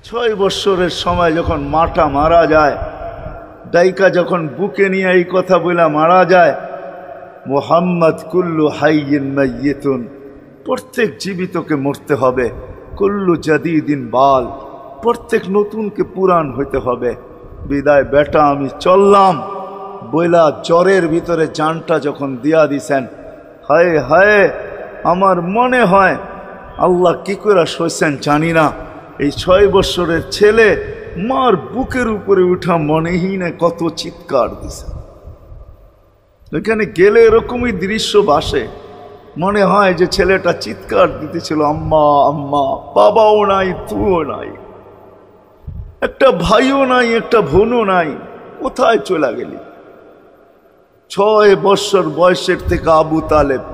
6 বছরের সময় যখন মাটা মারা যায়, ডাইকা যখন বুকে নিয়ে এই কথা বলে মারা যায়, মুহাম্মদ কুল্লু হাইয়িন মাইয়িতুন, প্রত্যেক জীবিতকে মরতে হবে, কুল্লু জাদিদিন বাল, প্রত্যেক নতুনকে পুরান হইতে হবে। বিদায় বেটা আমি চললাম বইলা জ্বরের ভিতরে জানটা যখন দিয়া দিছেন, হায় হায় আমার মনে হয় আল্লাহ কি করে সইছেন জানি না, এই 6 বছরের ছেলে মার বুকের উপরে উঠা মনেই না কত চিৎকার দিছে। এখানে গেলে এরকমই দৃশ্য ভাসে, মনে হয় যে ছেলেটা চিৎকার দিতেছিল আম্মা আম্মা, বাবাও নাই তুও নাই, একটা ভাইও নাই একটা বোনও নাই, কোথায় চলে গেলি? 6 বছর বয়সের থেকে আবু তালেব,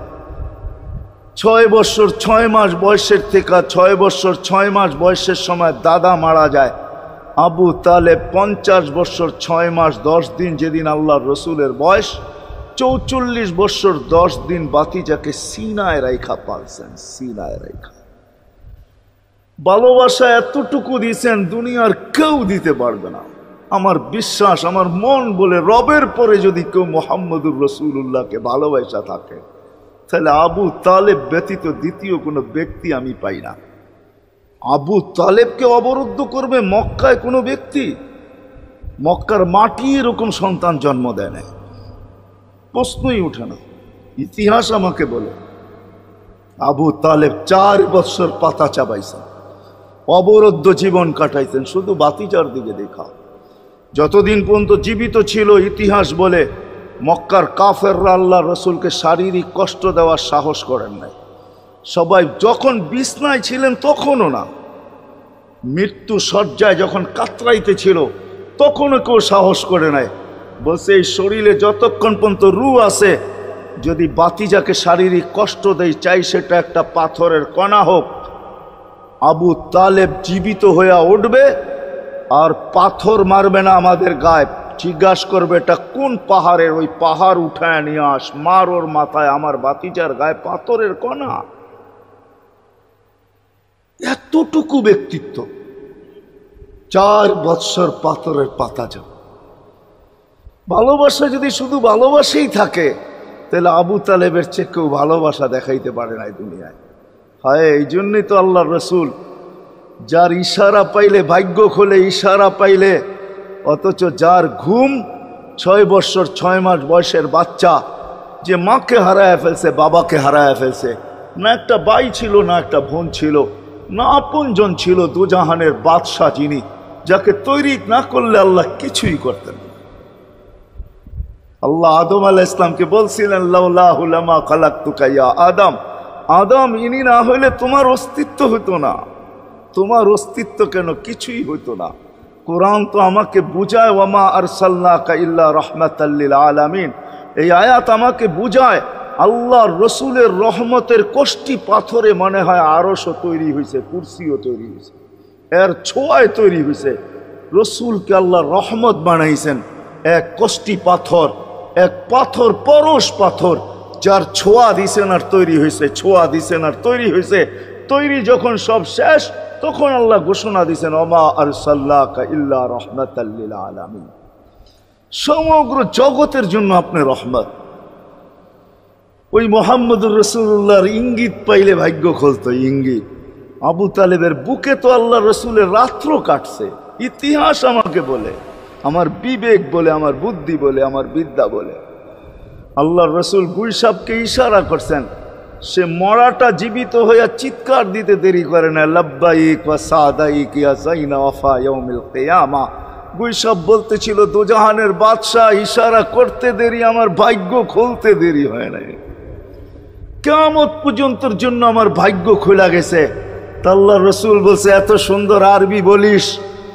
6 বছর 6 মাস বয়সের থেকে 6 বছর 6 মাস বয়সের সময় দাদা মারা যায়। আবু তালেব 50 বছর 6 মাস 10 দিন, যেদিন আল্লাহর রসুলের বয়স 44 বছর 10 দিন বাতিজাকে সিনায় রাইখা পালছেন, সিনায় রাইখা। ভালোবাসা এতটুকু দিয়েছেন দুনিয়ার কেউ দিতে পারবে না। আমার বিশ্বাস, আমার মন বলে রবের পরে যদি কেউ মুহাম্মদুর রাসূলুল্লাহকে ভালোবাসা থাকে, তাহলে আবু তালেব ব্যতীত দ্বিতীয় কোনো ব্যক্তি আমি পাই না। আবু তালেবকে অবরুদ্ধ করবে মক্কায় কোনো ব্যক্তি? মক্কার মাটি এরকম সন্তান জন্ম দেয় না, প্রশ্নই উঠে না। ইতিহাস আমাকে বলে আবু তালেব 4 বছর পাতা চাবাইছেন, অবরুদ্ধ জীবন কাটাইছেন, শুধু বাতিজার দিকে দেখা। যতদিন পর্যন্ত জীবিত ছিল, ইতিহাস বলে মক্কার কাফেররা আল্লাহ রসুলকে শারীরিক কষ্ট দেওয়ার সাহস করেন নাই। সবাই যখন বিছনায় ছিলেন তখনও না, মৃত্যু শয্যায় যখন কাতরাইতে ছিল তখনও কেউ সাহস করে নাই। বলছে এই শরীরে যতক্ষণ পর্যন্ত রূহ আছে, যদি বাতিজাকে শারীরিক কষ্ট দেয়, চাই সেটা একটা পাথরের কণা হোক, আবু তালেব জীবিত হইয়া উঠবে আর পাথর মারবে না আমাদের গায়ে। জিজ্ঞাসা করবে এটা কোন পাহাড়ের, ওই পাহাড় উঠায় নিয়ে আস, মার ওর মাথায়, আমার বাতিজার গায়ে পাথরের কণা। এতটুকু ব্যক্তিত্ব, 4 বৎসর পাথরের পাতা যাব। ভালোবাসা যদি শুধু ভালোবাসাই থাকে, তাহলে আবু তালেবের চেয়ে কেউ ভালোবাসা দেখাইতে পারে না দুনিয়ায়। হায়, এই জন্যই তো আল্লাহর রসুল, যার ইশারা পাইলে ভাগ্য খোলে, ইশারা পাইলে, অথচ যার ঘুম 6 বছর 6 মাস বয়সের বাচ্চা, যে মাকে হারায় ফেলছে, বাবাকে হারায় ফেলছে, না একটা ভাই ছিল, না একটা বোন ছিল, না আপনজন ছিল, দুজাহানের বাদশাহ যিনি, যাকে তৈরি না করলে আল্লাহ কিছুই করতেন। আল্লাহ আদম আলাইহিস ইসলামকে বলছিলেন লাউলাহু লামা খালাকতুকা ইয়া আদম, আদম ইনি না হইলে তোমার অস্তিত্ব হতো না। তোমার অস্তিত্ব কেন, কিছুই হইতো না। কোরআন তো আমাকে বুঝায় ওয়ামা আরসালনাকা ইল্লা রাহমাতাল লিল আলামিন, এই আয়াত আমাকে বুঝায় আল্লাহর রসুলের রহমতের কষ্টি পাথরে মনে হয় আরশও তৈরি হয়েছে, কুরসিও তৈরি হয়েছে, এর ছোঁয়ায় তৈরি হয়েছে। রসুলকে আল্লাহ রহমত বানাইছেন, এক কষ্টি পাথর, এক পাথর, পরশ পাথর, যার ছোঁয়া দিছেন আর তৈরি হয়েছে, ছোঁয়া দিছেন আর তৈরি হয়েছে। তৈরি যখন সব শেষ, তখন আল্লাহ ঘোষণা দিছেন ওমা আরসালনাকা ইল্লা রাহমাতাল লিল আলামিন, সমগ্র জগতের জন্য আপনি রহমত। ওই মুহাম্মদুর রাসূলুল্লাহর ইঙ্গিত পাইলে ভাগ্য খুলতো, ইঙ্গিত। আবু তালেবের বুকে তো আল্লাহ রসুলের রাত্র কাটছে। ইতিহাস আমাকে বলে, আমার বিবেক বলে, আমার বুদ্ধি বলে, আমার বিদ্যা বলে, আল্লাহর রসুল গুলশাবকে ইশারা করছেন, সে মরাটা জীবিত হইয়া চিৎকার দিতে দেরি করে না, লাব্বাইক ওয়া সাদাইক ইয়া যাইনা ওয়াফা ইয়াউমিল কিয়ামা। গুলশাব বলতেছিল দুজাহানের বাদশাহ, ইশারা করতে দেরি, আমার ভাগ্য খুলতে দেরি হয় নাই, কিয়ামত পর্যন্তর জন্য আমার ভাগ্য খোলা গেছে। তা আল্লাহর রসুল বলছে এত সুন্দর আরবি বলিস,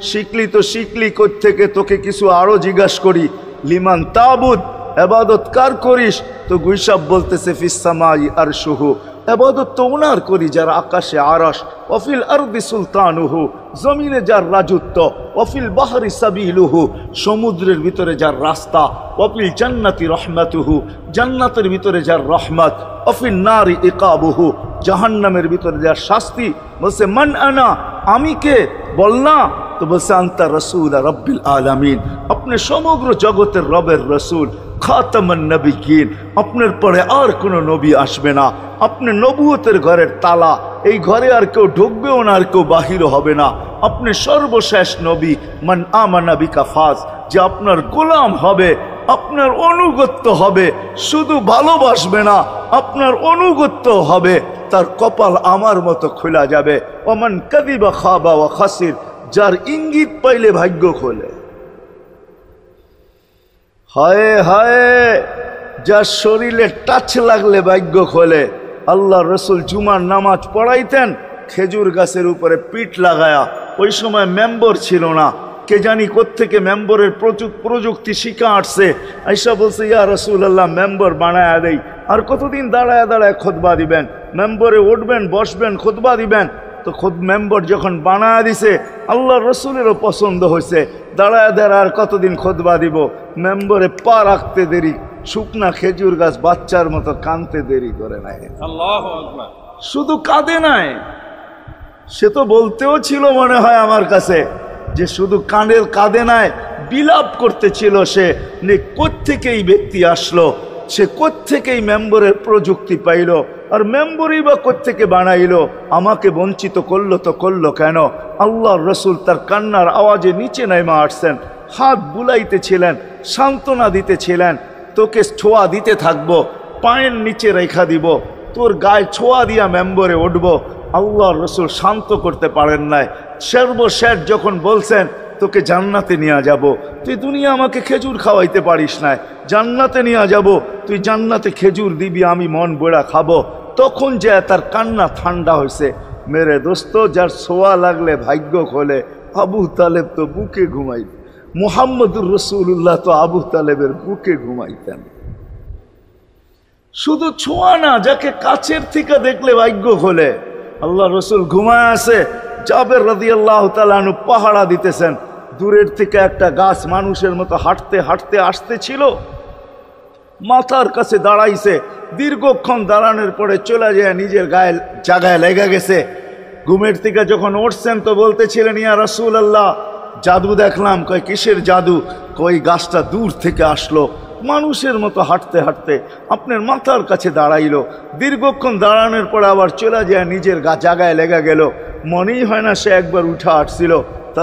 শিখলি তো শিখলি কোত্থেকে, তোকে কিছু আরো জিজ্ঞাসা করি, লিমান তাবুদ, ইবাদত কার করিস? তো গুলশাব বলতেছে ফিস সামাই আরশুহু, ইবাদত তো ওনার করি যার আকাশে আরশ, ওয়াফিল আরদি সুলতানুহু, জমিনে যার রাজত্ব, ওয়াফিল বাহরি সাবিলুহু, সমুদ্রের ভিতরে যার রাস্তা, ওয়াফিল জান্নাতি রহমাতুহু, জান্নাতের ভিতরে যার রহমত, ওয়াফিল নারি ইকাবুহু, জাহান্নামের ভিতরে যার শাস্তি। বলছে মান আনা, আমি কে? বল না, তো বলছে আনতা রাসূল রাব্বিল আলামিন, আপনি সমগ্র জগতের রবের রসুল, খাতামান নবিয়্যিন, আপনার পরে আর কোনো নবী আসবে না, আপনি নবুয়তের ঘরের তালা, এই ঘরে আর কেউ ঢুকবেও না, আর কেউ বাহিরও হবে না, আপনি সর্বশেষ নবী। মান আমানা বিকা ফাজ, যে আপনার গোলাম হবে, আপনার অনুগত্য হবে, শুধু ভালোবাসবে না, আপনার অনুগত্য হবে, তার কপাল আমার মতো খোলা যাবে। ওমান কাযিবা খাবা ওয়া খাসির, যার ইঙ্গিত পাইলে ভাগ্য খোলে। হায় হায়, যার শরীরে টাচ লাগলে ভাগ্য খোলে। আল্লাহ রসুল জুমার নামাজ পড়াইতেন খেজুর গাছের উপরে পিঠ লাগায়া। ওই সময় মেম্বর ছিল না, কে জানি কোত্থেকে মেম্বরের প্রযুক্তি শিখা আসছে। আইসা বলছে, ইয়া রাসূলুল্লাহ, মেম্বর বানায়া দেই। আর কতদিন দাঁড়ায় দাঁড়ায় খুতবা দিবেন, মেম্বরে উঠবেন বসবেন খুতবা দিবেন। তো মেম্বর যখন বানায়া দিছে, আল্লাহ রসুলেরও পছন্দ হয়েছে, দাঁড়ায় দাঁড়ায় আর কতদিন খুতবা দিব। মেম্বরে পা রাখতে দেরি, শুকনা খেজুর গাছ বাচ্চার মতো কাঁদতে দেরি করে নাই। আল্লাহু আকবার। শুধু কাঁদে নাই, সে তো বলতেও ছিল মনে হয় আমার কাছে যে শুধু কাঁদে নাই, বিলাপ করতেছিল সে, কোত্থেকে এই ব্যক্তি আসলো, সে কোত্থেকেই মেম্বরের প্রযুক্তি পাইল, আর মেম্বরই বা কোত্থেকে বানাইলো, আমাকে বঞ্চিত করলো তো করলো কেন। আল্লাহর রসুল তার কান্নার আওয়াজে নিচে নাইমা আসছেন, হাত বুলাইতেছিলেন, সান্ত্বনা দিতেছিলেন, তোকে ছোঁয়া দিতে থাকবো, পায়ের নিচে রেখা দিব, তোর গায়ে ছোঁয়া দিয়া মেম্বরে উঠবো। আল্লাহর রসুল শান্ত করতে পারেন নাই। সর্বশেষ যখন বলছেন, তোকে জান্নাতে নিয়ে যাব, তুই দুনিয়া আমাকে খেজুর খাওয়াইতে পারিস না, জান্নাতে নিয়ে যাব, তুই জান্নাতে খেজুর দিবি, আমি মন বড়া খাবো, তখন যে তার কান্না ঠান্ডা হয়েছে। মেরে দোস্ত, যার ছোঁয়া লাগলে ভাগ্য খোলে। আবু তালেব তো বুকে ঘুমাইতেন, মুহাম্মদুর রাসূলুল্লাহ তো আবু তালেবের বুকে ঘুমাইতেন। শুধু ছোঁয়া না, যাকে কাছের থেকে দেখলে ভাগ্য খোলে। আল্লাহ রসুল ঘুমায় আছে, জাবের রাদিয়াল্লাহু তাআলা আনহু পাহারা দিতেছেন। দূরের থেকে একটা গাছ মানুষের মতো হাঁটতে হাঁটতে আসতেছিল, মাথার কাছে দাঁড়াইছে, দীর্ঘক্ষণ দাঁড়ানোর পরে চলে যায় নিজের গায়ে জায়গায় লেগে গেছে। ঘুমের থেকে যখন উঠছেন তো বলতেছিলেন, ইয়া রাসূলুল্লাহ, জাদু দেখলাম। কয় কিসের জাদু? কই গাছটা দূর থেকে আসলো, মানুষের মতো হাঁটতে হাঁটতে আপনার মাথার কাছে দাঁড়াইলো, দীর্ঘক্ষণ দাঁড়ানোর পরে আবার চলে যায় নিজের জায়গায় লেগে গেল, মনেই হয় না সে একবার উঠে আসছিল।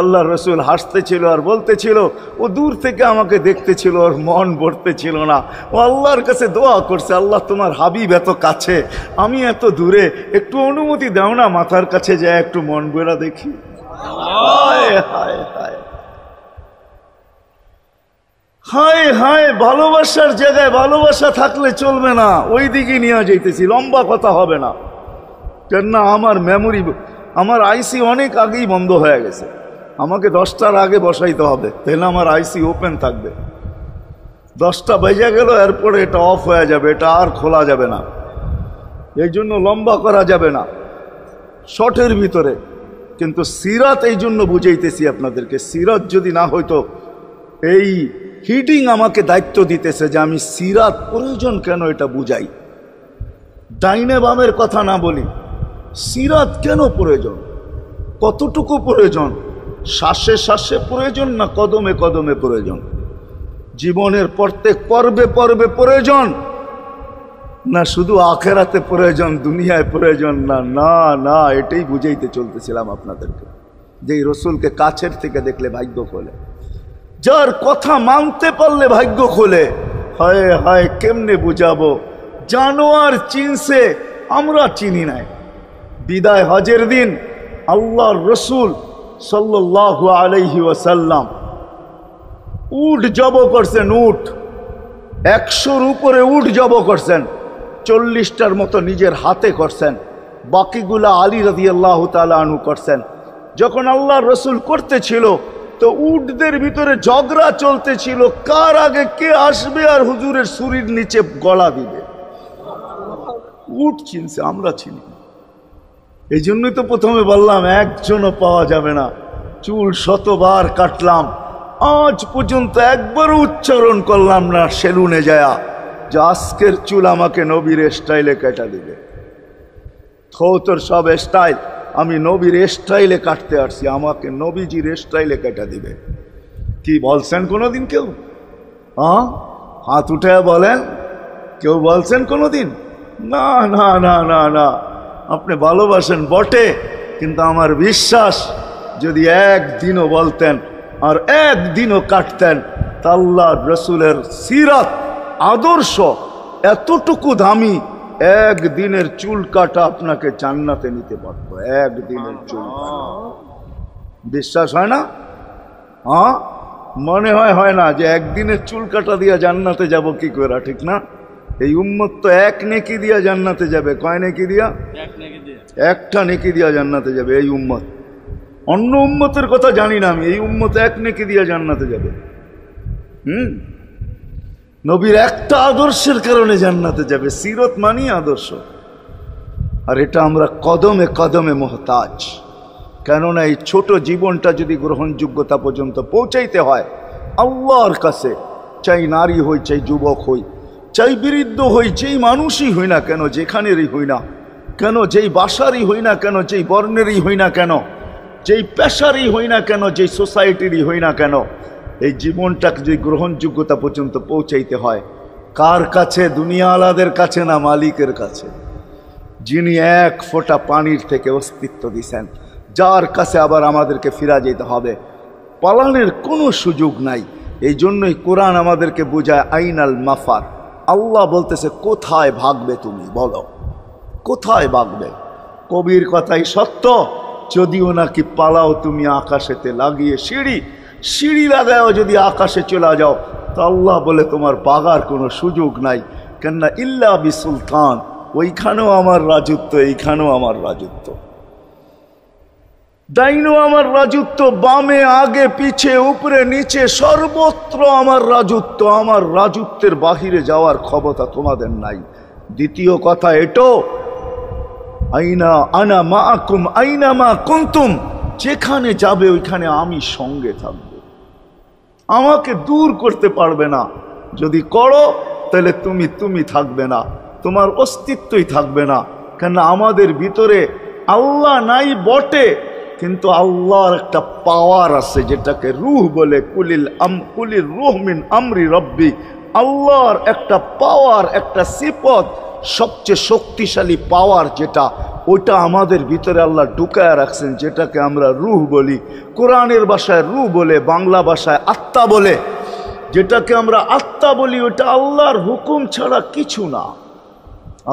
আল্লাহর রসুল হাসতেছিল আর বলতেছিল, ও দূর থেকে আমাকে দেখতেছিল, ওর মন ভরতেছিল না, ও আল্লাহর কাছে দোয়া করছে, আল্লাহ তোমার হাবিব এত কাছে, আমি এত দূরে, একটু অনুমতি দাও না, মাথার কাছে যায় একটু মন ভরা দেখি। হায় হায় হায় হায় হায়, ভালোবাসার জায়গায় ভালোবাসা থাকলে চলবে না, ওই দিকে নিয়ে যাইতেছি, লম্বা কথা হবে না। কেন না, আমার মেমোরি, আমার আইসি অনেক আগেই বন্ধ হয়ে গেছে, আমাকে 10টার আগে বসাইতে হবে, তাহলে আমার আইসি ওপেন থাকবে। 10টা বেজে গেল, এরপরে এটা অফ হয়ে যাবে, এটা আর খোলা যাবে না। এই জন্য লম্বা করা যাবে না, শর্টের ভিতরে। কিন্তু সিরাত এই জন্য বুঝাইতেছি আপনাদেরকে, সিরাত যদি না হইতো, এই হিডিং আমাকে দায়িত্ব দিতেছে যে আমি সিরাত প্রয়োজন কেন এটা বুঝাই, ডাইনে বামের কথা না বলি, সিরাত কেন প্রয়োজন, কতটুকু প্রয়োজন, শ্বাসে শ্বাসে প্রয়োজন না কদমে কদমে প্রয়োজন, জীবনের প্রত্যেক পর্বে পর্বে প্রয়োজন না শুধু আখেরাতে প্রয়োজন, দুনিয়ায় প্রয়োজন না। না না, এটাই বুঝাইতে চলতেছিলাম আপনাদেরকে, যে এই রসুলকে কাছের থেকে দেখলে ভাগ্য খোলে, যার কথা মানতে পারলে ভাগ্য খোলে। হায় হায়, কেমনে বুঝাবো, জানোয়ার চিনছে, আমরা চিনি নাই। বিদায় হজের দিন আল্লাহর রসুল সাল্লাল্লাহু আলাইহি ওয়াসাল্লাম উট জব করছেন, উট 100-র উপরে উট জব করছেন, 40টার মতো নিজের হাতে করছেন, বাকিগুলা আলী রাদিয়াল্লাহু তাআলা আনহু করছেন। যখন আল্লাহর রসুল করতেছিল তো উটদের ভিতরে ঝগড়া চলতেছিল, কার আগে কে আসবে আর হুজুরের ছুরির নিচে গলা দিবে। উট চিনছে, আমরা চিনি। এই জন্যই তো প্রথমে বললাম একজনও পাওয়া যাবে না। চুল শতবার কাটলাম, আজ পর্যন্ত একবারও উচ্চারণ করলাম না সেলুনে যায়া যে আজকের চুল আমাকে নবীর স্টাইলে কেটে দিবে। তোর সব স্টাইল, আমি নবীর স্টাইলে কাটতে আসছি, আমাকে নবীজির স্টাইলে কেটে দিবে। কি বলছেন কোনোদিন কেউ? হ্যাঁ, হাত উঠে বলেন, কেউ বলছেন কোনোদিন? না না না না না। আপনি ভালোবাসেন বটে, কিন্তু আমার বিশ্বাস যদি একদিনও বলতেন আর একদিনও কাটতেন, তা আল্লাহ রসুলের সিরাত আদর্শ এতটুকু দামি, একদিনের চুল কাটা আপনাকে জান্নাতে নিতে পারত। একদিনের চুল কাটা বিশ্বাস হয় না? হ্যাঁ, মনে হয় না যে একদিনের চুল কাটা দিয়া জান্নাতে যাব কি করে, ঠিক না? এই উম্মত তো এক নেকি দিয়া জান্নাতে যাবে। কয় নেকি দিয়া? একটা নেকি দিয়া জান্নাতে যাবে এই উম্মত। অন্য উম্মতের কথা জানি না আমি, এই উম্মত এক নেকি দিয়া জান্নাতে যাবে। নবীর একটা আদর্শের কারণে জান্নাতে যাবে। সিরত মানি আদর্শ, আর এটা আমরা কদমে কদমে মোহতাজ। কেননা এই ছোট জীবনটা যদি গ্রহণযোগ্যতা পর্যন্ত পৌঁছাইতে হয় আল্লাহর কাছে, চাই নারী হই, চাই যুবক হই, চাই বৃদ্ধ হই, যেই মানুষই হই না কেন, যেখানেরই হই না কেন, যেই বাসারই হই না কেন, যেই বর্ণেরই হই না কেন, যেই পেশারই হই না কেন, যেই সোসাইটিরই হই না কেন, এই জীবনটাকে যদি গ্রহণযোগ্যতা পর্যন্ত পৌঁছাইতে হয় কার কাছে? দুনিয়া আলাদের কাছে না, মালিকের কাছে, যিনি এক ফোঁটা পানির থেকে অস্তিত্ব দিছেন, যার কাছে আবার আমাদেরকে ফিরা যেতে হবে। পালানের কোনো সুযোগ নাই। এই জন্যই কোরআন আমাদেরকে বোঝায় আইনাল মাফার। আল্লাহ বলতেছে কোথায় ভাগবে তুমি, বলো কোথায় ভাগবে? কবির কথাই সত্য, যদিও নাকি পালাও তুমি আকাশেতে লাগিয়ে সিঁড়ি লাগাও, যদি আকাশে চলে যাও তো আল্লাহ বলে তোমার বাগার কোনো সুযোগ নাই। কেননা ইল্লা বি সুলতান, ওইখানেও আমার রাজত্ব, এইখানেও আমার রাজত্ব, ডাইনো আমার রাজত্ব, বামে আগে পিছে উপরে নিচে সর্বত্র আমার রাজত্ব। আমার রাজত্বের বাহিরে যাওয়ার ক্ষমতা তোমাদের নাই। দ্বিতীয় কথা এটো, আইনা আনা মাআকুম আইনা মা কুনতুম, যেখানে যাবে ওইখানে আমি সঙ্গে থাকব, আমাকে দূর করতে পারবে না। যদি করো তাহলে তুমি থাকবে না, তোমার অস্তিত্বই থাকবে না। কেন আমাদের ভিতরে আল্লাহ নাই বটে, কিন্তু আল্লাহর একটা পাওয়ার আছে যেটাকে রূহ বলে। কুলির রূহ মিন আমরি রব্বি, আল্লাহর একটা পাওয়ার, একটা সিফত, সবচেয়ে শক্তিশালী পাওয়ার যেটা, ওটা আমাদের ভিতরে আল্লাহ ঢুকায় রাখছেন, যেটাকে আমরা রূহ বলি। কোরআনের ভাষায় রূহ বলে, বাংলা ভাষায় আত্মা বলে। যেটাকে আমরা আত্মা বলি ওটা আল্লাহর হুকুম ছাড়া কিছু না।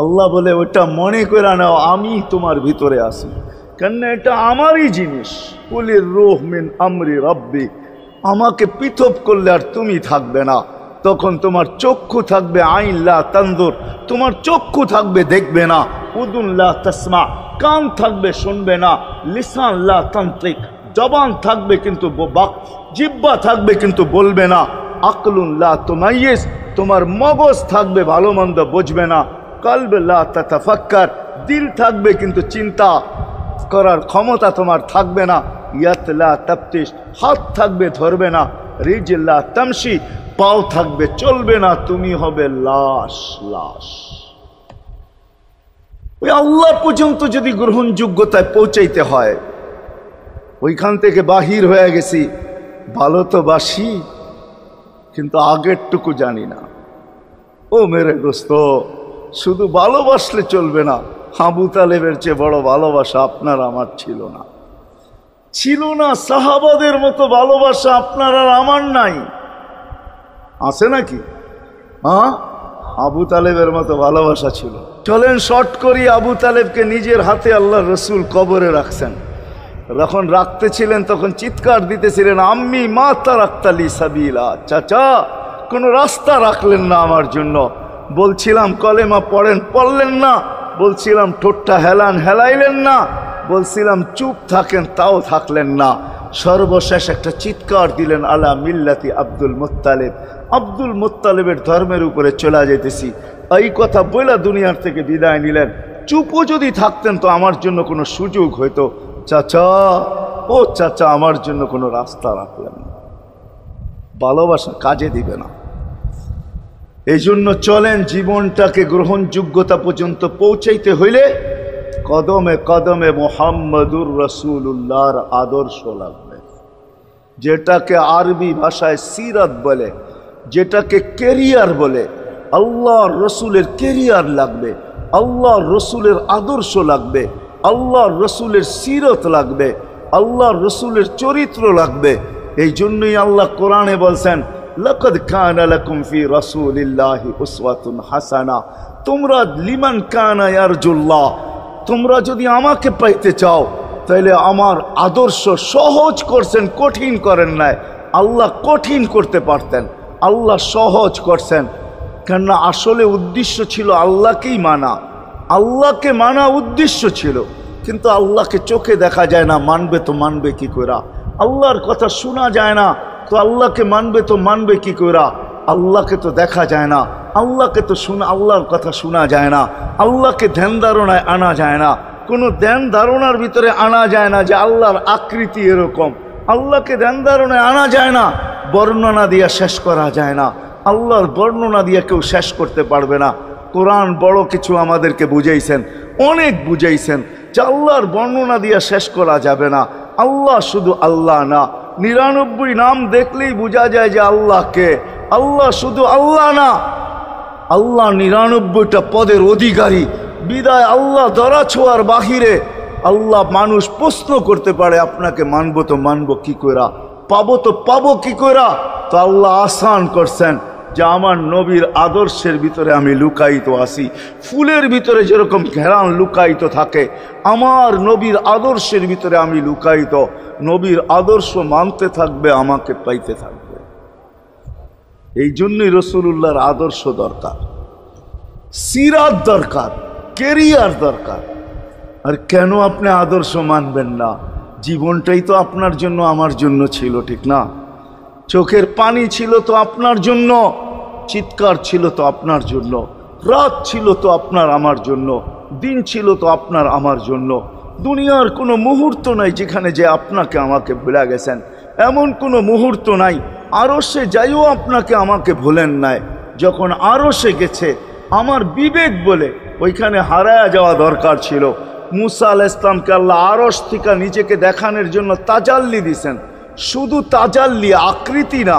আল্লাহ বলে ওটা মনে করে নাও আমি তোমার ভিতরে আছি, কেননা এটা আমারই জিনিস। কুলির রূহ মিন আমরি রব্বি, আমাকে পৃথক করলে আর তুমি থাকবে না। তখন তোমার চক্ষু থাকবে আইন লা তানজুর, তোমার চক্ষু থাকবে দেখবে না। উদুন লা তাসমা, কান থাকবে শুনবে না। লিসান লা তান্তিক, জবান থাকবে কিন্তু জিহ্বা থাকবে কিন্তু বলবে না। আকলুন লা তুমাইয়িজ, তোমার মগজ থাকবে ভালো মন্দ বুঝবে না। কলব লা তাতাফাক্কার, দিল থাকবে কিন্তু চিন্তা করার ক্ষমতা তোমার থাকবে না। ইয়াত লা তাফতিশ, হাত থাকবে ধরবে না। রিজল লা তামশি, পাও থাকবে চলবে না। তুমি হবে লাশ। ওই আল্লাহ পর্যন্ত যদি গ্রহণযোগ্যতায় পৌঁছাইতে হয়, ওইখান থেকে বাহির হয়ে গেছি। ভালো তো বাসি, কিন্তু আগেরটুকু জানি না। ও মেরে দোস্ত, শুধু ভালোবাসলে চলবে না। আবু তালেবের চেয়ে বড় ভালোবাসা আপনার আমার ছিল না। সাহাবাদের মতো ভালোবাসা আপনার আর আমার নাই। আছে নাকি? হ্যাঁ, আবু তালেবের মতো ভালোবাসা ছিল। চলেন শর্ট করি। আবু তালেবকে নিজের হাতে আল্লাহ রসুল কবরে রাখছেন। যখন রাখতেছিলেন তখন চিৎকার দিতেছিলেন, আম্মি মা তারাক্তালি সাবিলা, চাচা কোনো রাস্তা রাখলেন না আমার জন্য। বলছিলাম কলেমা পড়েন, পড়লেন না। বলছিলাম ঠোঁটটা হেলান, হেলাইলেন না। বলছিলাম চুপ থাকেন, তাও থাকলেন না। সর্বশেষ একটা চিৎকার দিলেন, আলা মিল্লাতি আব্দুল মুত্তালিব, আব্দুল মুত্তালিবের ধর্মের উপরে চলে যেতেছি। এই কথা বইলা দুনিয়ার থেকে বিদায় নিলেন। চুপও যদি থাকতেন তো আমার জন্য কোনো সুযোগ হইতো। চাচা, ও চাচা, আমার জন্য কোনো রাস্তা রাখলেন না। ভালোবাসা কাজে দিবে না। এই জন্য চলেন জীবনটাকে গ্রহণযোগ্যতা পর্যন্ত পৌঁছাইতে হইলে কদমে কদমে মুহাম্মদুর রাসূলুল্লাহর আদর্শ লাগবে, যেটাকে আরবি ভাষায় সিরাত বলে, যেটাকে কেরিয়ার বলে। আল্লাহর রসুলের কেরিয়ার লাগবে, আল্লাহর রসুলের আদর্শ লাগবে, আল্লাহর রসুলের সিরত লাগবে, আল্লাহর রসুলের চরিত্র লাগবে। এই জন্যই আল্লাহ কোরআনে বলছেন, লাকাদ কানা লাকুম ফি রাসূলিল্লাহি উসওয়াতুন হাসানা, তোমরা লিমান কানা ইয়ারজুল্লাহ, তোমরা যদি আমাকে পাইতে চাও তাহলে আমার আদর্শ সহজ করছেন, কঠিন করেন নাই। আল্লাহ কঠিন করতে পারতেন, আল্লাহ সহজ করছেন। কেননা আসলে উদ্দেশ্য ছিল আল্লাহকেই মানা, আল্লাহকে মানা উদ্দেশ্য ছিল। কিন্তু আল্লাহকে চোখে দেখা যায় না, মানবে তো মানবে কি কইরা? আল্লাহর কথা শোনা যায় না, তো আল্লাহকে মানবে তো মানবে কি কইরা? আল্লাহকে তো দেখা যায় না, আল্লাহকে তো আল্লাহর কথা শোনা যায় না, আল্লাহকে ধ্যান ধারণায় আনা যায় না, কোনো ধ্যান ধারণার ভিতরে আনা যায় না যে আল্লাহর আকৃতি এরকম। আল্লাহকে ধ্যান ধারণায় আনা যায় না, বর্ণনা দিয়া শেষ করা যায় না। আল্লাহর বর্ণনা দিয়ে কেউ শেষ করতে পারবে না। কোরআন বড় কিছু আমাদেরকে বুঝাইছেন, অনেক বুঝাইছেন যে আল্লাহর বর্ণনা দিয়ে শেষ করা যাবে না। আল্লাহ শুধু আল্লাহ না, 99 নাম দেখলেই বোঝা যায় যে আল্লাহকে। আল্লাহ শুধু আল্লাহ না, আল্লাহ 99টা পদের অধিকারী। বিদায় আল্লাহ ধরা ছোঁয়ার বাহিরে আল্লাহ মানুষ প্রশ্ন করতে পারে, আপনাকে মানবো তো মানবো কি কইরা, পাবো তো পাবো কি কইরা? তো আল্লাহ আসান করছেন যে আমার নবীর আদর্শের ভিতরে আমি লুকায়িত আছি। ফুলের ভিতরে যেরকম ঘেরান লুকায়িত থাকে, আমার নবীর আদর্শের ভিতরে আমি লুকায়িত। নবীর আদর্শ মানতে থাকবে, আমাকে পাইতে থাকবে। এই জন্যই রাসূলুল্লাহর আদর্শ দরকার, সিরাত দরকার, কেরিয়ার দরকার। আর কেন আপনি আদর্শ মানবেন না? জীবনটাই তো আপনার জন্য আমার জন্য ছিল, ঠিক না? চোখের পানি ছিল তো আপনার জন্য, চিৎকার ছিল তো আপনার জন্য, রাত ছিল তো আপনার আমার জন্য, দিন ছিল তো আপনার আমার জন্য। দুনিয়ার কোনো মুহূর্ত নাই যেখানে যে আপনাকে আমাকে ভুলে গেছেন, এমন কোনো মুহূর্ত নাই। আরশে যাইও আপনাকে আমাকে ভুলেন নাই। যখন আরশে গেছে আমার বিবেক বলে ওইখানে হারায়া যাওয়া দরকার ছিল। মুসা আলাইহিস সালামকে আল্লাহ আরশ থেকে নিজেকে দেখানোর জন্য তাজাল্লি দিছেন। শুধু তাজাল্লি, আকৃতি না,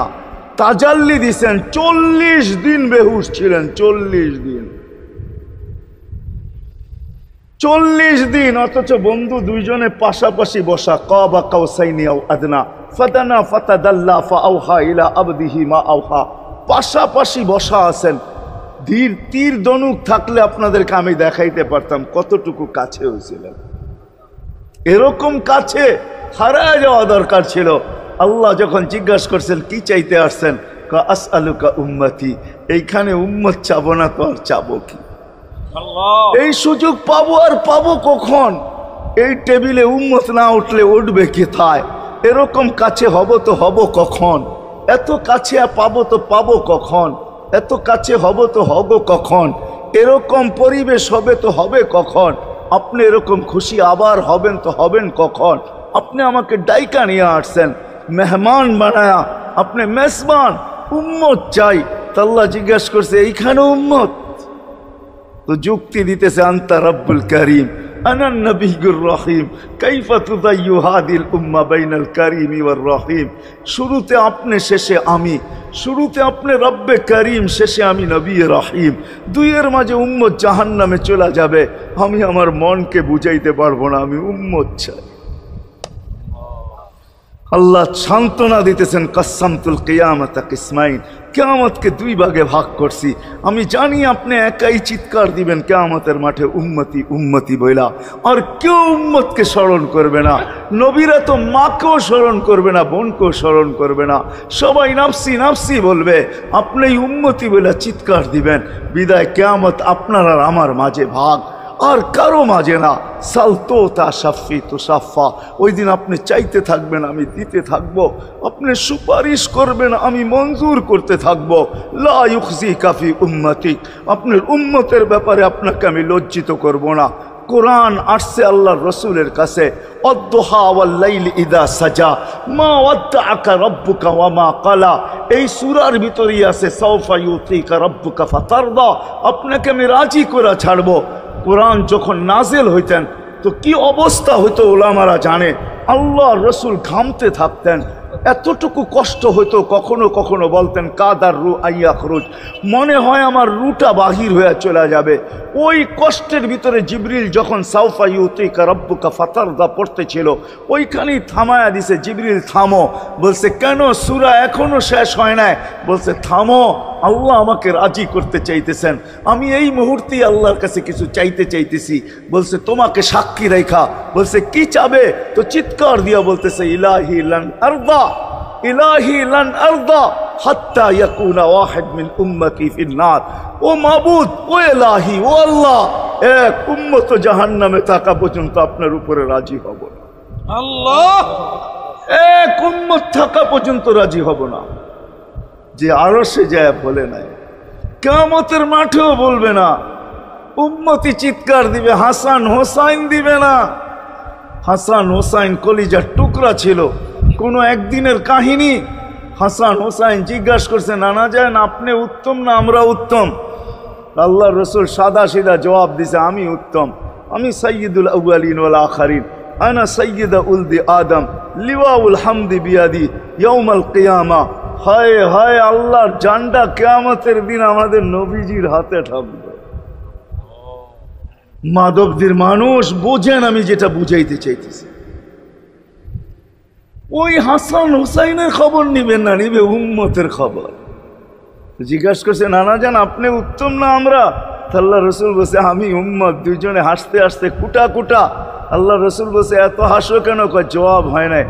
তাজাল্লি দিছেন। 40 দিন বেহুশ ছিলেন, 40 দিন, 40 দিন। অথচ বন্ধু দুইজনে পাশাপাশি বসা, কাবা কাউসাইনি আও আদনা ফাদানা ফাতাদাল্লা ফাআওহা ইলা আবদিহি মা আওহা, পাশাপাশি বসা আছেন। তীর ধনুক থাকলে আপনাদেরকে আমি দেখাইতে পারতাম কতটুকু কাছে হয়েছিলেন। এরকম কাছে হারায় যাওয়া দরকার ছিল। আল্লাহ যখন জিজ্ঞাসা করছেন কি চাইতে আসছেন, আসআলুকা উম্মতি, এইখানে উম্মত চাবো না তো আর চাবো কি? এই সুযোগ পাবো আর পাবো কখন? এই টেবিলে উম্মত না উঠলে উঠবে কোথায়? এরকম কাছে হব তো হব কখন? এত কাছে পাবো তো পাবো কখন? এত কাছে হব তো হব কখন? এরকম পরিবেশ হবে তো হবে কখন? আপনি এরকম খুশি আবার হবেন তো হবেন কখন? আপনি আমাকে ডাইকা নিয়ে আসছেন, মেহমান বানায়া, আপনি মেজবান, উম্মত চাই। আল্লাহ জিজ্ঞাসা করছে এইখানে উম্মত? তো যুক্তি দিতেছে, আনতা রব্বুল করিম আনান নবিয়্যুর রহিম কাইফা তুদাইয়ু হাদিল উম্মাহ বাইনাল কারিমি ওয়ার রহিম। শুরুতে আপনি, শেষে আমি। শুরুতে আপনি রব্বে করিম, শেষে আমি নবী রহিম। দুইয়ের মাঝে উম্মত জাহান্নামে চলে যাবে। আমি আমার মনকে বুঝাইতে পারবো না, আমি উম্মত চাই। আল্লাহ সান্ত্বনা দিতেছেন, কাসসামতুল কিয়ামাতা কিসমাইন, কিয়ামতকে 2 ভাগে ভাগ করছি। আমি জানি আপনি একাই চিৎকার দিবেন কিয়ামতের মাঠে, উম্মতি উম্মতি বইলা, আর কেউ উম্মতকে স্মরণ করবে না। নবীরা তো মাকেও স্মরণ করবে না, বোনকেও স্মরণ করবে না, সবাই নাফসি নাফসি বলবে। আপনি উম্মতি বইলা চিৎকার দিবেন। বিদায় কিয়ামত আপনার আর আমার মাঝে ভাগ, আর কারো মাঝে না। সালতো তা সাফি তো সাফা, ওই দিন আপনি চাইতে থাকবেন, আমি দিতে থাকবো। আপনি সুপারিশ করবেন, আমি মঞ্জুর করতে থাকবো। লা ইউখজি কাফি উম্মতিক, আপনার উম্মতের ব্যাপারে আপনাকে আমি লজ্জিত করব না। কোরআন আসছে আল্লাহর রসুলের কাছে, অদ্দুহা ওয়াল লাইল ইদা সাজা মা ওয়াদ্দাআকা রাব্বুকা ওয়া মা ক্বালা। এই সূরার ভিতরেই আছে সাওফা ইউতিকা রাব্বুকা ফাতারদা, আপনাকে আমি রাজি করে ছাড়বো। কোরআন যখন নাজেল হইতেন তো কি অবস্থা হইতো ওলামারা জানে। আল্লাহ রসুল ঘামতে থাকতেন, এতটুকু কষ্ট হইতো, কখনো কখনো বলতেন কাদার রু আইয়া খরুজ, মনে হয় আমার রুটা বাহির হয়ে চলে যাবে। ওই কষ্টের ভিতরে জিবরিল যখন সাউফা ইউতিকা রব্বুকা ফাতারদা পড়তেছিল, ওইখানেই থামায়া দিছে, জিবরিল থামো। বলছে কেন, সূরা এখনো শেষ হয় নাই। বলছে থামো, আল্লাহ আমাকে রাজি করতে চাইতেছেন, আমি এই মুহূর্তেই আল্লাহর কাছে কিছু চাইতে চাইতেছি। বলছে তোমাকে সাক্ষী রেখা। বলছে কি চাবে? তো চিৎকার দিয়া বলতেছে ইলাহি লান আরদা, ইলাহি লান আরদা হাত্তা ইয়াকুনা ওয়াহিদ মিন উম্মতি ফিন নার। ও মাবুদ, ও ইলাহি, ও আল্লাহ, এক উম্মত জাহান্নামে থাকা পর্যন্ত আপনার উপরে রাজি হব না। আল্লাহ, এক উম্মত থাকা পর্যন্ত রাজি হব না। যে আরশে যায় বলে নাই, কিয়ামতের মাঠেও বলবে না। উম্মতি চিৎকার দিবে, হাসান হোসাইন দিবে না। হাসান হোসাইন কলিজার টুকরা ছিল, কোনো একদিনের কাহিনী। হাসান হোসাইন জিজ্ঞাসা করছে নানা যান আপনি উত্তম না আমরা উত্তম? আল্লাহ রসুল সাদা সিধা জবাব দিছে আমি উত্তম, আমি সাইয়্যিদুল আউয়ালিন ওয়াল আখিরিন, আনা সাইয়্যিদা উলদি আদম, লিওয়াউল হামদি বিয়াদি ইয়াউমাল কিয়ামা। হায় হায়, আল্লাহর জান্ডা কিয়ামতের দিন আমাদের নবীজির হাতে থাকবে। মাধবদের মানুষ বোঝেন আমি যেটা বুঝাইতে চাইতেছি। ওই হাসান হুসাইনের খবর নিবেন না, নিবে উম্মতের খবর। জিজ্ঞাসা করছে নানা যান আপনি উত্তম না আমরা? আল্লাহ রসুল বলছে আমি উম্মত। দুইজনে হাসতে হাসতে কুটা কুটা। আল্লাহ রসুল বলছে এত হাসো কেন? জবাব হয় নাই।